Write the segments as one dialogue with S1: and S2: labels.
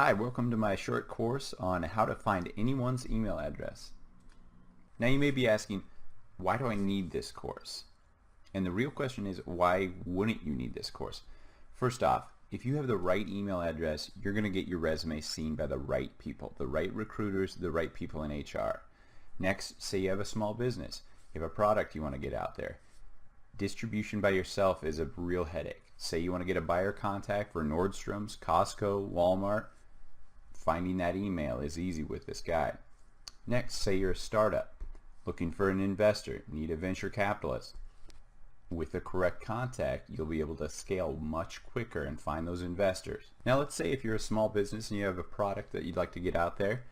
S1: Hi, welcome to my short course on how to find anyone's email address. Now you may be asking, why do I need this course? And the real question is, why wouldn't you need this course? First off, if you have the right email address, you're going to get your resume seen by the right people, the right recruiters, the right people in HR. Next, say you have a small business, you have a product you want to get out there. Distribution by yourself is a real headache. Say you want to get a buyer contact for Nordstrom's, Costco, Walmart. Finding that email is easy with this guide. Next, say you're a startup, looking for an investor, need a venture capitalist. With the correct contact, you'll be able to scale much quicker and find those investors. Now let's say if you're a small business and you have a product that you'd like to get out there,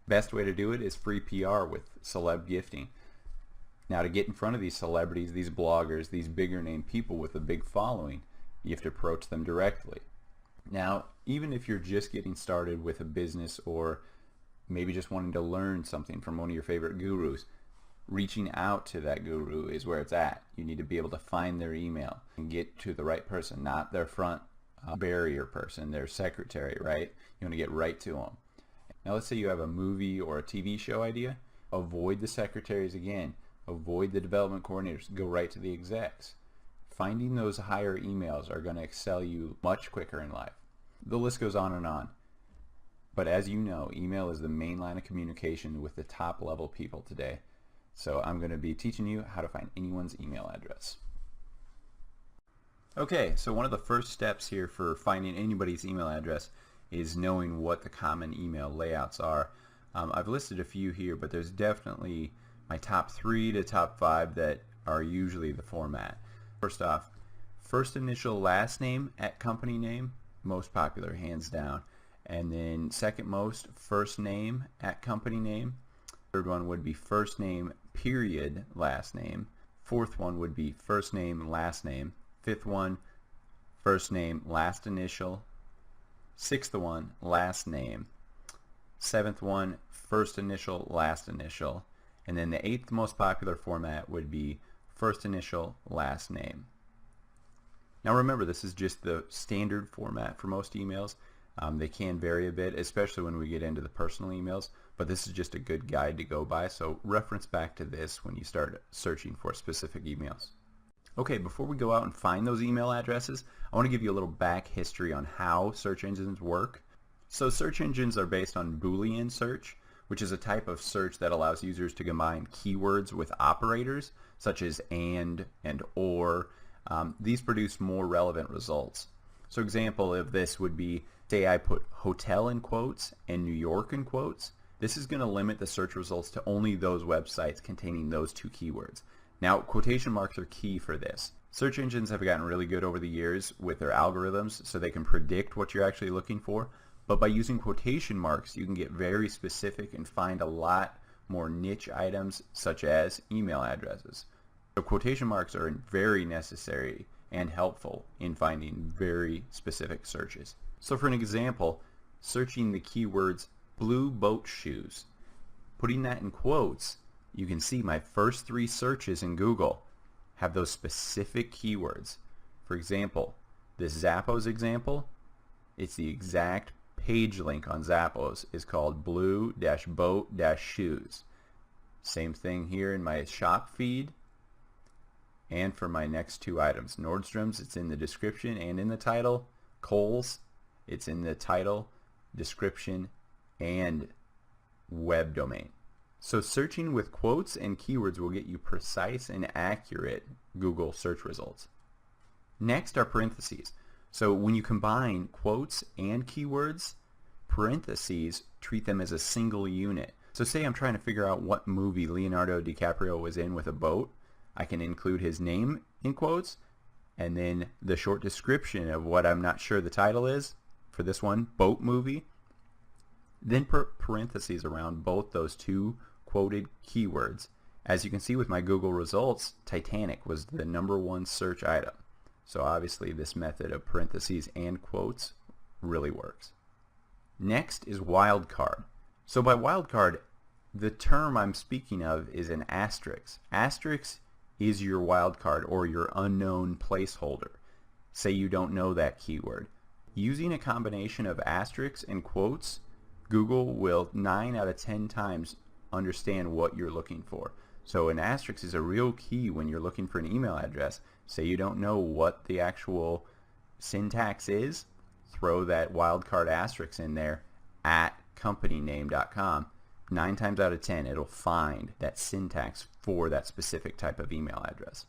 S1: best way to do it is free PR with celeb gifting. Now to get in front of these celebrities, these bloggers, these bigger name people with a big following, you have to approach them directly. Now, even if you're just getting started with a business or maybe just wanting to learn something from one of your favorite gurus, reaching out to that guru is where it's at. You need to be able to find their email and get to the right person, not their front barrier person, their secretary, right? You want to get right to them. Now, let's say you have a movie or a TV show idea. Avoid the secretaries again. Avoid the development coordinators. Go right to the execs. Finding those higher emails are going to excel you much quicker in life. The list goes on and on. But as you know, email is the main line of communication with the top level people today. So I'm going to be teaching you how to find anyone's email address. Okay, so one of the first steps here for finding anybody's email address is knowing what the common email layouts are. I've listed a few here, but there's definitely my top 3 to top 5 that are usually the format. First off, first initial last name at company name, most popular hands down. And then second most, first name at company name. Third one would be first name period last name. Fourth one would be first name last name. Fifth one, first name last initial. Sixth one, last name. Seventh one, first initial last initial. And then the eighth most popular format would be first initial last name. Now remember, this is just the standard format for most emails. They can vary a bit, especially when we get into the personal emails, but this is just a good guide to go by, so reference back to this when you start searching for specific emails. Okay, before we go out and find those email addresses, I want to give you a little back history on how search engines work. So search engines are based on Boolean search, which is a type of search that allows users to combine keywords with operators, such as and or. These produce more relevant results. So example of this would be, say I put hotel in quotes and New York in quotes. This is going to limit the search results to only those websites containing those two keywords. Now, quotation marks are key for this. Search engines have gotten really good over the years with their algorithms, so they can predict what you're actually looking for. But by using quotation marks, you can get very specific and find a lot more niche items, such as email addresses. So quotation marks are very necessary and helpful in finding very specific searches. So for an example, searching the keywords blue boat shoes, putting that in quotes, you can see my first 3 searches in Google have those specific keywords. For example, this Zappos example, it's the exact page link on Zappos is called blue-boat-shoes. Same thing here in my shop feed. And for my next 2 items, Nordstrom's, it's in the description and in the title. Kohl's, it's in the title, description, and web domain. So searching with quotes and keywords will get you precise and accurate Google search results. Next are parentheses. So when you combine quotes and keywords, parentheses treat them as a single unit. So say I'm trying to figure out what movie Leonardo DiCaprio was in with a boat. I can include his name in quotes and then the short description of what I'm not sure the title is for this one, boat movie. Then parentheses around both those 2 quoted keywords. As you can see with my Google results, Titanic was the #1 search item. So obviously this method of parentheses and quotes really works. Next is wildcard. So by wildcard, the term I'm speaking of is an asterisk. Asterisk is your wildcard or your unknown placeholder. Say you don't know that keyword. Using a combination of asterisks and quotes, Google will 9 out of 10 times understand what you're looking for. So an asterisk is a real key when you're looking for an email address. Say you don't know what the actual syntax is, throw that wildcard asterisk in there at companyname.com. 9 times out of 10 it'll find that syntax for that specific type of email address.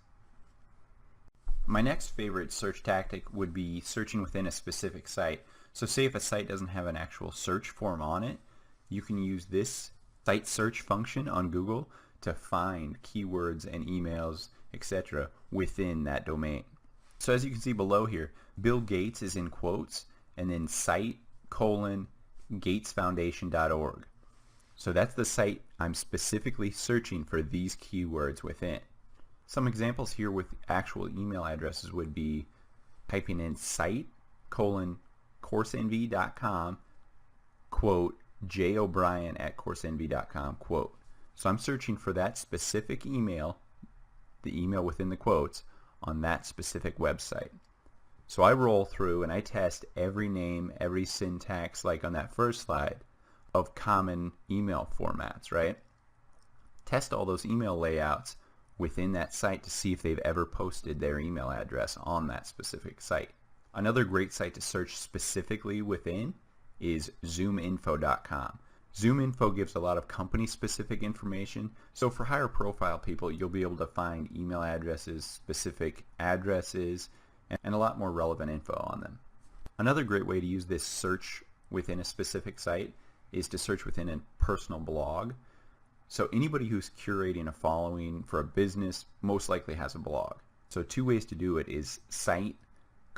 S1: My next favorite search tactic would be searching within a specific site. So say if a site doesn't have an actual search form on it, you can use this site search function on Google to find keywords and emails, etc. within that domain. So as you can see below here, Bill Gates is in quotes and then site:/gatesfoundation.org. So that's the site I'm specifically searching for these keywords within. Some examples here with actual email addresses would be typing in site:/courseenvy.com, quote, jobrien@courseenvy.com, quote. So I'm searching for that specific email, the email within the quotes, on that specific website. So I roll through and I test every name, every syntax, like on that first slide, of common email formats, right? Test all those email layouts within that site to see if they've ever posted their email address on that specific site. Another great site to search specifically within is zoominfo.com. ZoomInfo gives a lot of company-specific information, so for higher profile people, you'll be able to find email addresses, specific addresses, and a lot more relevant info on them. Another great way to use this search within a specific site is to search within a personal blog. So anybody who's curating a following for a business most likely has a blog. So 2 ways to do it is site:/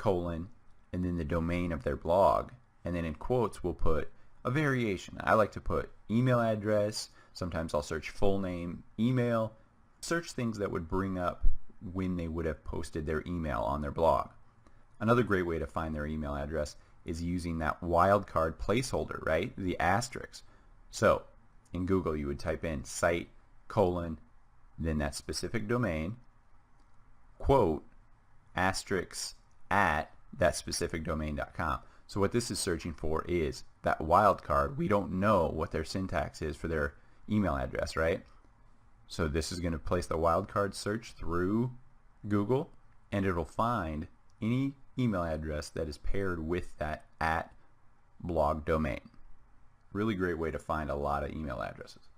S1: and then the domain of their blog, and then in quotes we'll put a variation. I like to put email address, sometimes I'll search full name, email, search things that would bring up when they would have posted their email on their blog. Another great way to find their email address is using that wildcard placeholder, right? The asterisk. So in Google you would type in site:/, then that specific domain, quote, asterisk at that specific domain.com. So what this is searching for is that wildcard. We don't know what their syntax is for their email address, right? So this is going to place the wildcard search through Google, and it'll find any email address that is paired with that @ blog domain. Really great way to find a lot of email addresses.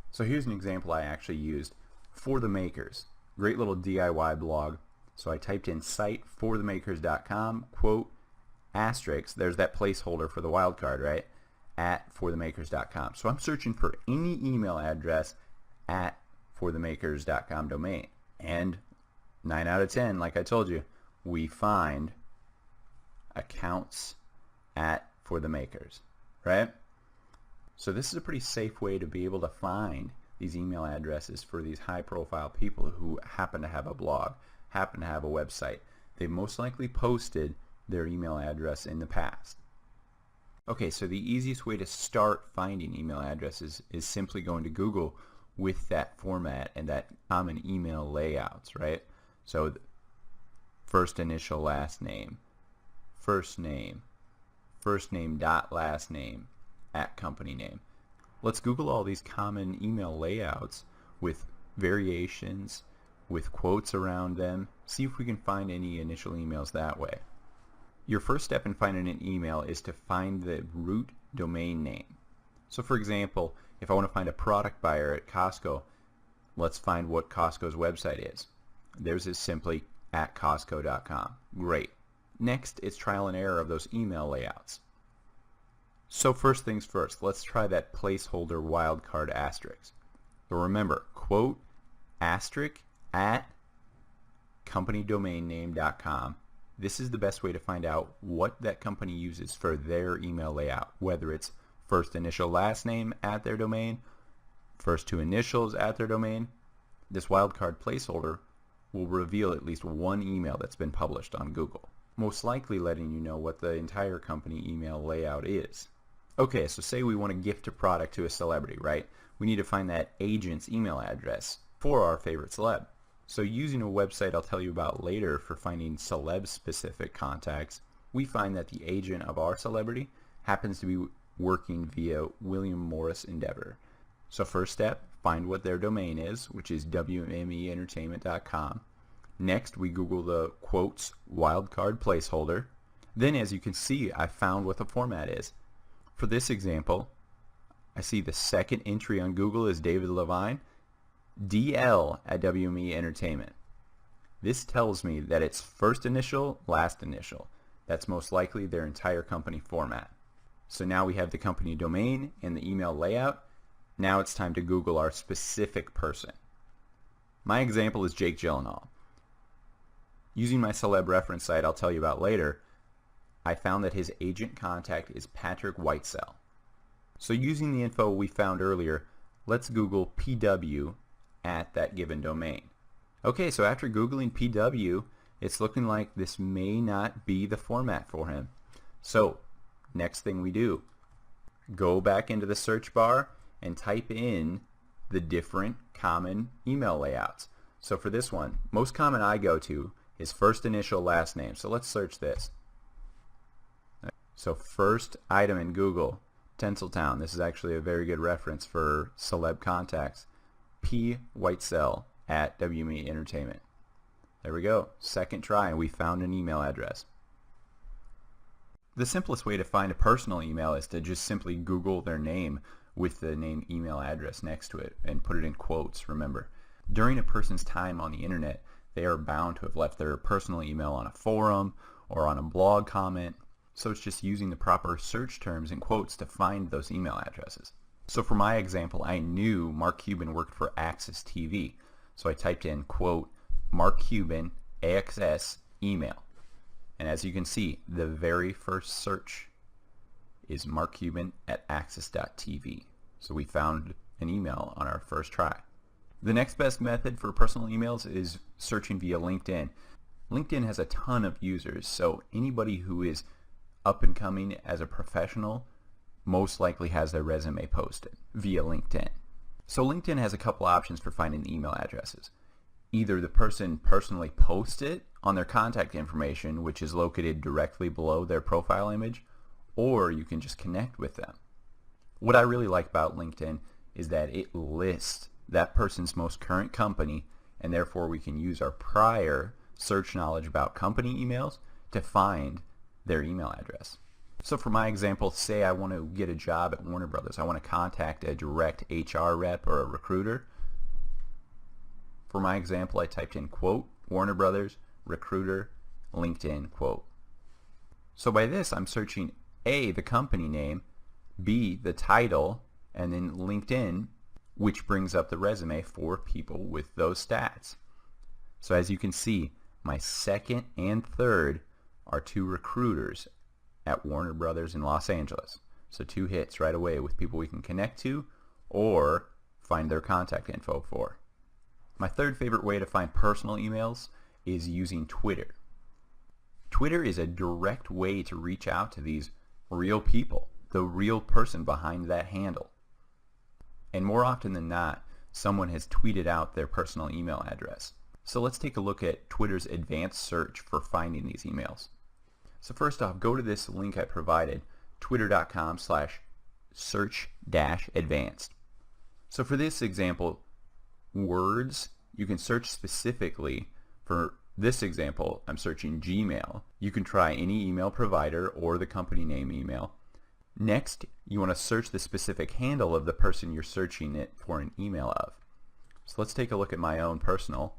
S1: So here's an example I actually used for the makers. Great little DIY blog. So I typed in site:/forthemakers.com, quote, asterisk, there's that placeholder for the wildcard, right? @forthemakers.com. So I'm searching for any email address @forthemakers.com domain. And 9 out of 10, like I told you, we find accounts @forthemakers, right? So this is a pretty safe way to be able to find these email addresses for these high profile people who happen to have a blog, happen to have a website. They most likely posted their email address in the past. Okay, so the easiest way to start finding email addresses is simply going to Google with that format and that common email layouts, right? So first initial last name, first name dot last name @company name. Let's Google all these common email layouts with variations, with quotes around them, see if we can find any initial emails that way. Your first step in finding an email is to find the root domain name. So for example, if I want to find a product buyer at Costco, let's find what Costco's website is. Theirs is simply @costco.com. Great. Next, it's trial and error of those email layouts. So first things first, let's try that placeholder wildcard asterisk. So remember, quote, asterisk @companydomainname.com. This is the best way to find out what that company uses for their email layout, whether it's first initial last name at their domain, first 2 initials at their domain. This wildcard placeholder will reveal at least one email that's been published on Google, most likely letting you know what the entire company email layout is. Okay, so say we want to gift a product to a celebrity, right? We need to find that agent's email address for our favorite celeb. So using a website I'll tell you about later for finding celeb-specific contacts, we find that the agent of our celebrity happens to be working via William Morris Endeavor. So first step, find what their domain is, which is wmeentertainment.com. Next, we Google the quotes wildcard placeholder. Then, as you can see, I found what the format is. For this example, I see the second entry on Google is David Levine, DL at WME Entertainment. This tells me that it's first initial, last initial. That's most likely their entire company format. So now we have the company domain and the email layout. Now it's time to Google our specific person. My example is Jake Gyllenhaal. Using my celeb reference site I'll tell you about later, I found that his agent contact is Patrick Whitesell. So using the info we found earlier, let's Google PW at that given domain. Okay, so after Googling PW, it's looking like this may not be the format for him. So, next thing we do, go back into the search bar and type in the different common email layouts. So for this one, most common I go to is first initial, last name. So let's search this. So first item in Google, Tinseltown. This is actually a very good reference for celeb contacts. P. Whitesell at WME Entertainment. There we go. Second try and we found an email address. The simplest way to find a personal email is to just simply Google their name with the name email address next to it and put it in quotes, remember. During a person's time on the internet, they are bound to have left their personal email on a forum or on a blog comment, so it's just using the proper search terms and quotes to find those email addresses. So for my example, I knew Mark Cuban worked for AXS TV. So I typed in, quote, Mark Cuban, AXS, email. And as you can see, the very first search is Mark Cuban at AXS.TV. So we found an email on our first try. The next best method for personal emails is searching via LinkedIn. LinkedIn has a ton of users, so anybody who is up and coming as a professional most likely has their resume posted via LinkedIn. So LinkedIn has a couple options for finding email addresses. Either the person personally posts it on their contact information, which is located directly below their profile image, or you can just connect with them. What I really like about LinkedIn is that it lists that person's most current company, and therefore we can use our prior search knowledge about company emails to find their email address. So for my example, say I want to get a job at Warner Brothers. I want to contact a direct HR rep or a recruiter. For my example, I typed in, quote, Warner Brothers, recruiter, LinkedIn, quote. So by this, I'm searching A, the company name, B, the title, and then LinkedIn, which brings up the resume for people with those stats. So as you can see, my second and third are two recruiters at Warner Brothers in Los Angeles. So 2 hits right away with people we can connect to or find their contact info for. My third favorite way to find personal emails is using Twitter. Twitter is a direct way to reach out to these real people, the real person behind that handle. And more often than not, someone has tweeted out their personal email address. So let's take a look at Twitter's advanced search for finding these emails. So first off, go to this link I provided, twitter.com/search-advanced. So for this example, words, you can search specifically. For this example, I'm searching Gmail. You can try any email provider or the company name email. Next, you want to search the specific handle of the person you're searching it for an email of. So let's take a look at my own personal.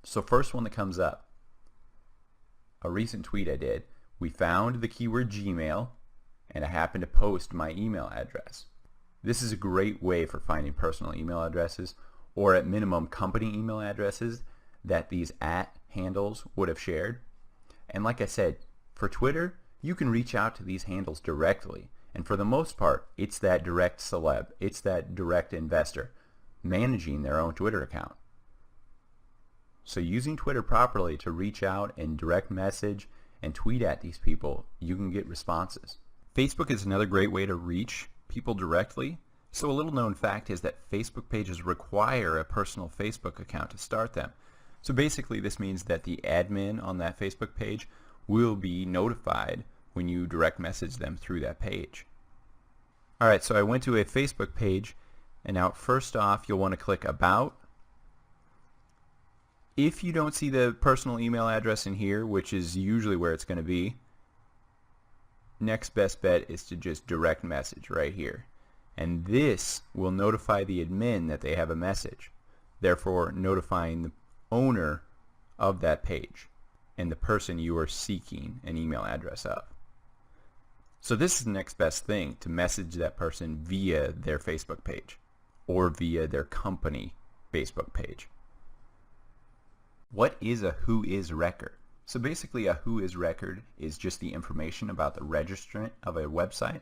S1: So first one that comes up, a recent tweet I did, we found the keyword Gmail, and I happened to post my email address. This is a great way for finding personal email addresses, or at minimum company email addresses that these @ handles would have shared. And like I said, for Twitter, you can reach out to these handles directly, and for the most part, it's that direct celeb, it's that direct investor managing their own Twitter account. So using Twitter properly to reach out and direct message and tweet at these people, you can get responses. Facebook is another great way to reach people directly. So a little known fact is that Facebook pages require a personal Facebook account to start them. So basically this means that the admin on that Facebook page will be notified when you direct message them through that page. Alright, so I went to a Facebook page, and now first off you'll want to click About. If you don't see the personal email address in here, which is usually where it's going to be, next best bet is to just direct message right here. And this will notify the admin that they have a message, therefore notifying the owner of that page and the person you are seeking an email address of. So this is the next best thing, to message that person via their Facebook page or via their company Facebook page. What is a Whois record? So basically a Whois record is just the information about the registrant of a website.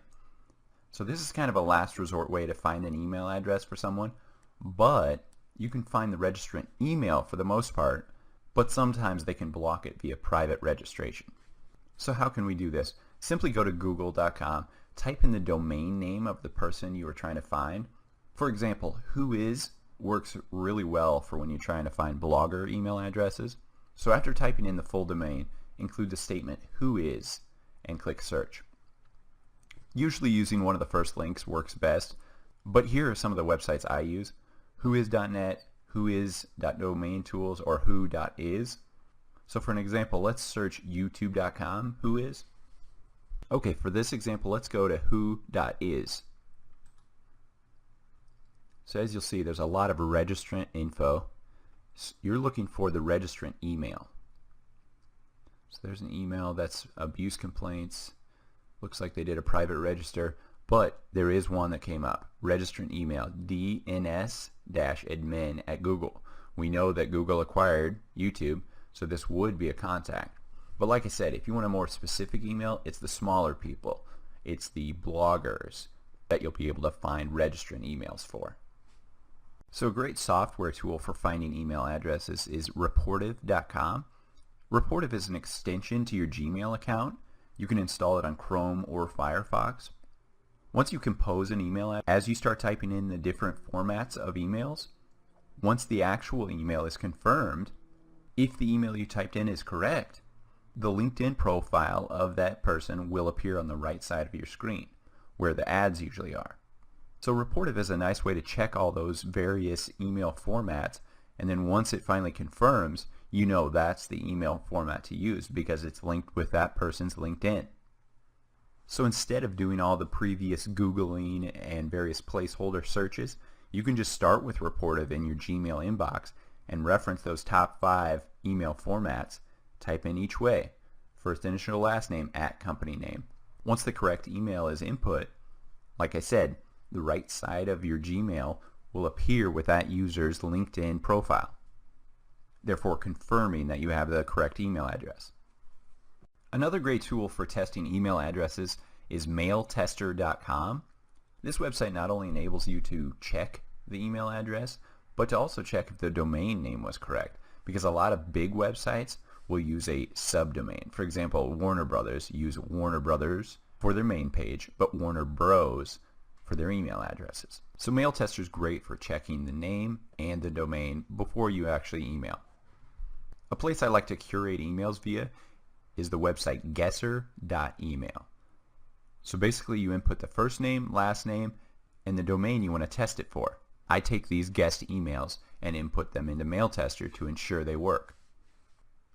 S1: So this is kind of a last resort way to find an email address for someone, but you can find the registrant email for the most part, but sometimes they can block it via private registration. So how can we do this? Simply go to google.com, type in the domain name of the person you are trying to find. For example, Whois works really well for when you're trying to find blogger email addresses. So after typing in the full domain, include the statement Whois and click search. Usually using one of the first links works best, but here are some of the websites I use: Whois.net, Whois.domaintools, or Who.is. So for an example, let's search youtube.com Whois. Okay, for this example, let's go to Who.is. So as you'll see, there's a lot of registrant info. You're looking for the registrant email. So there's an email that's abuse complaints. Looks like they did a private register, but there is one that came up. Registrant email, dns-admin@Google. We know that Google acquired YouTube, so this would be a contact. But like I said, if you want a more specific email, it's the smaller people. It's the bloggers that you'll be able to find registrant emails for. So a great software tool for finding email addresses is Rapportive.com. Rapportive is an extension to your Gmail account. You can install it on Chrome or Firefox. Once you compose an email, as you start typing in the different formats of emails, once the actual email is confirmed, if the email you typed in is correct, the LinkedIn profile of that person will appear on the right side of your screen, where the ads usually are. So Rapportive is a nice way to check all those various email formats, and then once it finally confirms, you know that's the email format to use because it's linked with that person's LinkedIn. So instead of doing all the previous Googling and various placeholder searches, you can just start with Rapportive in your Gmail inbox and reference those top 5 email formats. Type in each way, first initial last name @ company name. Once the correct email is input, like I said, the right side of your Gmail will appear with that user's LinkedIn profile, therefore confirming that you have the correct email address. Another great tool for testing email addresses is mailtester.com. This website not only enables you to check the email address, but to also check if the domain name was correct, because a lot of big websites will use a subdomain. For example, Warner Brothers use Warner Brothers for their main page, but Warner Bros for their email addresses. So Mailtester is great for checking the name and the domain before you actually email. A place I like to curate emails via is the website guesser.email. So basically you input the first name, last name, and the domain you want to test it for. I take these guest emails and input them into Mailtester to ensure they work.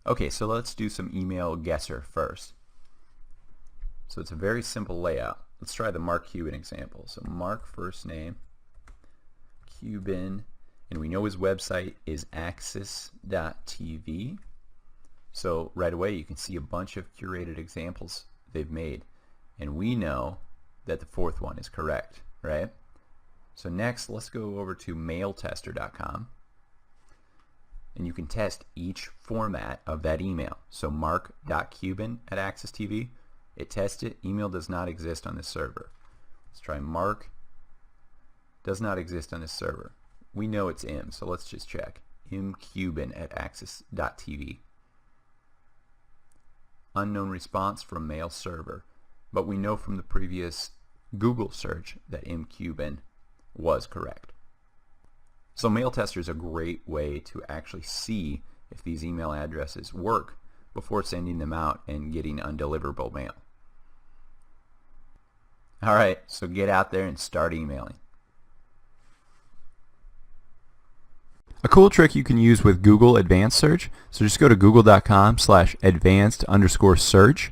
S1: Okay, so let's do some email guesser first. So it's a very simple layout. Let's try the Mark Cuban example. So Mark first name, Cuban, and we know his website is axis.tv. So right away you can see a bunch of curated examples they've made, and we know that the fourth one is correct, right? So next let's go over to mailtester.com, and you can test each format of that email. So mark.cuban@axis.tv, it tests it. Email does not exist on this server. Let's try Mark. Does not exist on this server. We know it's M, so let's just check. mcuban@axis.tv. Unknown response from mail server, but we know from the previous Google search that mcuban was correct. So Mailtester is a great way to actually see if these email addresses work before sending them out and getting undeliverable mail. Alright, so get out there and start emailing. A cool trick you can use with Google Advanced Search, so just go to google.com/advanced_search.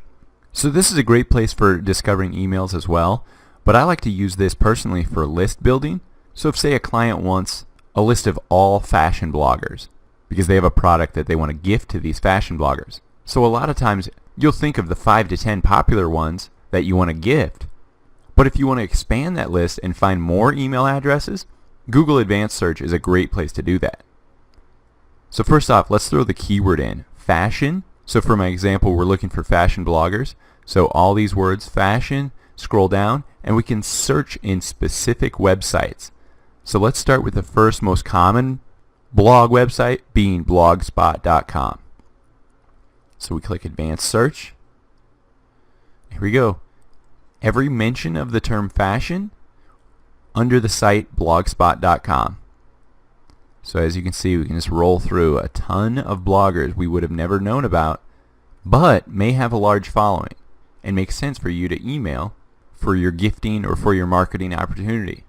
S1: So this is a great place for discovering emails as well, but I like to use this personally for list building. So if, say, a client wants a list of all fashion bloggers because they have a product that they want to gift to these fashion bloggers. So a lot of times you'll think of the 5 to 10 popular ones that you want to gift. But if you want to expand that list and find more email addresses, Google Advanced Search is a great place to do that. So first off, let's throw the keyword in, fashion. So for my example, we're looking for fashion bloggers. So all these words, fashion, scroll down, and we can search in specific websites. So let's start with the first most common blog website being blogspot.com. So we click Advanced Search. Here we go. Every mention of the term fashion under the site blogspot.com. So as you can see, we can just roll through a ton of bloggers we would have never known about, but may have a large following and make sense for you to email for your gifting or for your marketing opportunity.